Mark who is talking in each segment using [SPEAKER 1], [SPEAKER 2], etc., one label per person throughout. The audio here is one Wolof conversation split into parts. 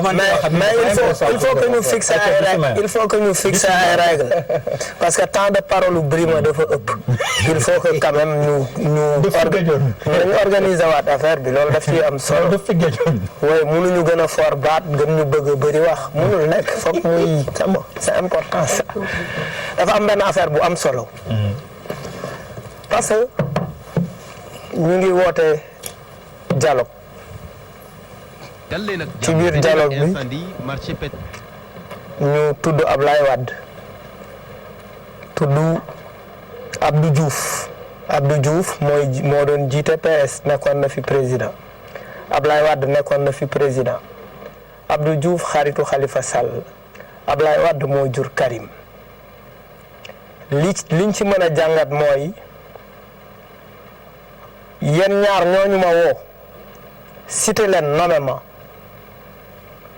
[SPEAKER 1] mais il faut que ñu fixer ay règles il faut que ñu fixer ay règles parce que temps de parole Birima dafa ëpp il faut que quand même ñu organiser waat affaire bi loolu daf ciy am solo oui mënuñu gën a fort baat gën ñu bëgg a bëri wax mënul nekk foog muy sama c'est important ça dafa am benn affaire bu am solo parce que ñu ngi woote dialogue ci biir dialogue bi ñu tudd Ablaye Wade tudd Abdou Diouf moo doon jiite PS nekkoon na fi président Ablaye Wade nekkoon na fi président Abdou Diouf xaritu Khalifa Sall Ablaye Wade moo jur Karim liñ ci mën a jàngat mooy yéen ñaar ñooñu ma woo citer leen nommément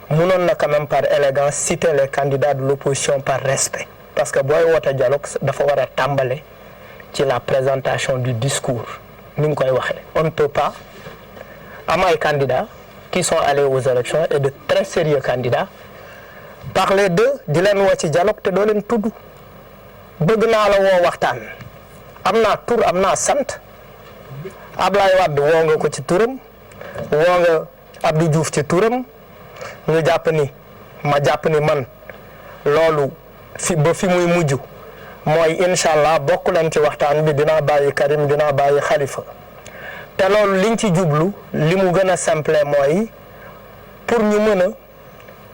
[SPEAKER 1] mënoon na quand même par élégance citer les candidats de l'opposition par respect parce que booy woote dialogue dafa war a tàmbale ci la présentation du discours ni mu koy waxee on ne peut pas am ay candidats qui sont allés aux élections et de très sérieux candidats parler d'eux di leen woo ci dialogue te doo leen tudd bëgg naa la woo waxtaan am naa tur am naa sant Ablaye Wade woo nga ko ci turam woo nga Abdou Diouf ci turam ñu jàpp ni man loolu ba fi muy mujj mooy incha allah bokk leen ci waxtaan bi dinaa bàyyi Karim dinaa bàyyi Khalifa te loolu liñ ci jublu li mu gën a simple mooy pour ñu mën a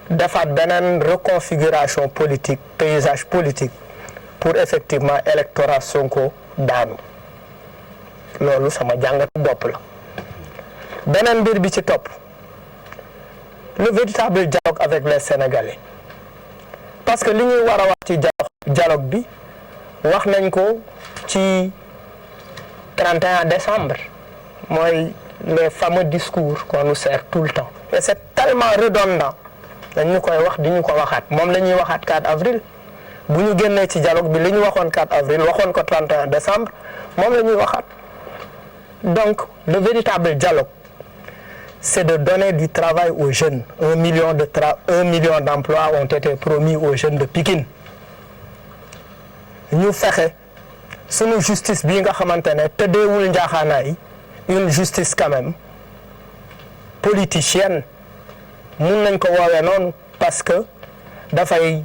[SPEAKER 1] defaat beneen reconfiguration politique paysage politique pour effectivement électorat Sonko daanu loolu sama jàngatu bopp la beneen mbir bi ci topp le véritable dialogue avec les Sénégalais parce que li ñuy war a wax ci dialogue bi wax nañ ko ci 31 décembre mooy les fameux discours qu'on nous sert tout le temps et c'est tellement redondant dañu koy wax di ñu ko waxaat moom la ñuy waxaat 4 avril bu ñu génnee ci dialogue bi li ñu waxoon 4 avril waxoon ko 31 décembre moom la ñuy waxaat donc le véritable dialogue c'est de donner du travail aux jeunes 1 million d'emplois ont été promis aux jeunes de Pikine ñu fexe sunu justice bii nga xamante ne tëddeewul njaaxaanaay une justice quand même politicienne mun nañ ko woowee noonu parce que dafay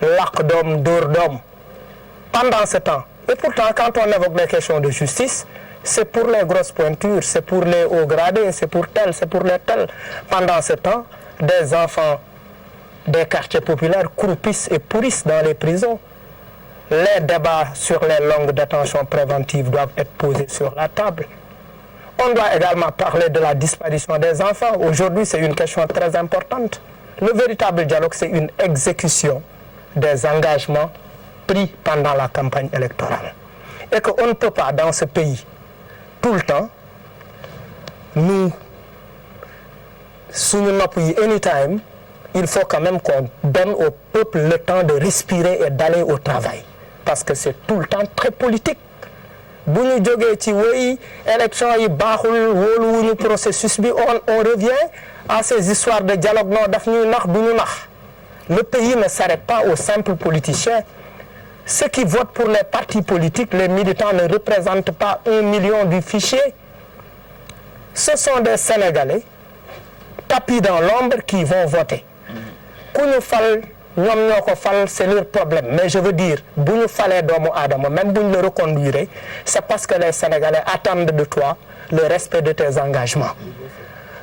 [SPEAKER 1] làq doom dóor doom pendant ce temps et pourtant quand on évoque les questions de justice c'est pour les grosses pointures c'est pour les hauts gradés c'est pour tel c'est pour les tels pendant ce temps des enfants des quartiers populaires croupissent et pourrissent dans les prisons les débats sur les longues détentions préventives doivent être posés sur la table. On doit également parler de la disparition des enfants. Aujourd'hui, c'est une question très importante. Le véritable dialogue, c'est une exécution des engagements pris pendant la campagne électorale. Et qu'on ne peut pas, dans ce pays, tout le temps, sous notre pays, anytime, il faut quand même qu'on donne au peuple le temps de respirer et d'aller au travail. Parce que c'est tout le temps très politique. bu ñu jógee ci wéy élection yi baaxul wóoluwuñu processus bi on revient à ces histoires de dialogue non daf ñuy nax du ñu nax le pays ne s'arrête pas aux simples politiciens ceux qui votent pour les partis politiques les militants ne représentent pas 1 million du fichier ce sont des Sénégalais tapis dans l'ombre qui vont voter ku ñu fal ñoom ñoo ko fal c'est leur problème mais je veux dire bu ñu falee doomu aadama même bu ñu le reconduire c'est parce que les Sénégalais attendent de toi le respect de tes engagements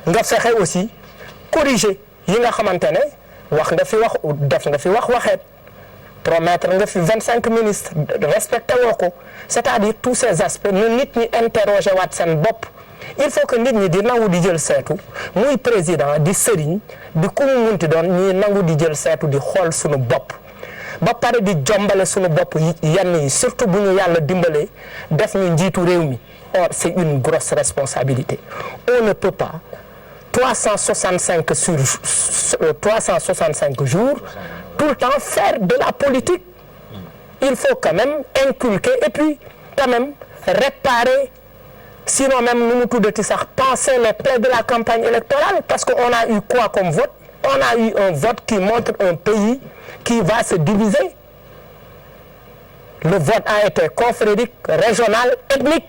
[SPEAKER 1] nga fexe aussi corriger yi nga xamante ne wax nga fi wax def nga fi waxeet promettre nga fi 25 ministres respecté woo ko c'est-à-dire tous ces aspects nu nit ñi interroger waat seen bopp il faut que nit ñi di nangu di jël seetu muy président di sëriñ di ku mu munti doon ñuy nangu di jël seetu di xool suñu bopp ba pare di jombale suñu bopp yenn yi surtout bu ñu yàlla dimbalee def ñu njiitu réew mi or c'est une grosse responsabilité on ne peut pas 365 jours tout le temps faire de la politique il faut quand même inculquer et puis quand même réparer sinon même nu mu tuddati sax penser les plaies de la campagne électorale parce que on a eu quoi comme vote on a eu un vote qui montre un pays qui va se diviser. Le vote a été confrérique, régional, ethnique.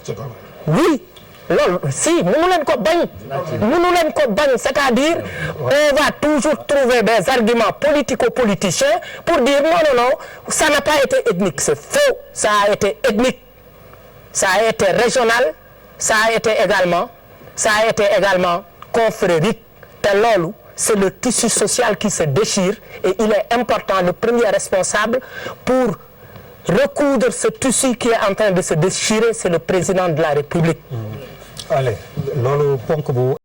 [SPEAKER 2] C'est pas vrai.
[SPEAKER 1] Oui, loolu si mënu leen ko bañ. mënu leen ko bañ, c'est-à-dire on va toujours trouver des arguments politico-politiciens pour dire non, ça n'a pas été ethnique. C'est faux, ça a été ethnique, ça a été régional, ça a été également confrérique. Te loolu c'est le tissu social qui se déchire et il est important, le premier responsable pour recoudre ce tissu qui est en train de se déchirer, c'est le président de la République.
[SPEAKER 3] Allez, loolu ponk bu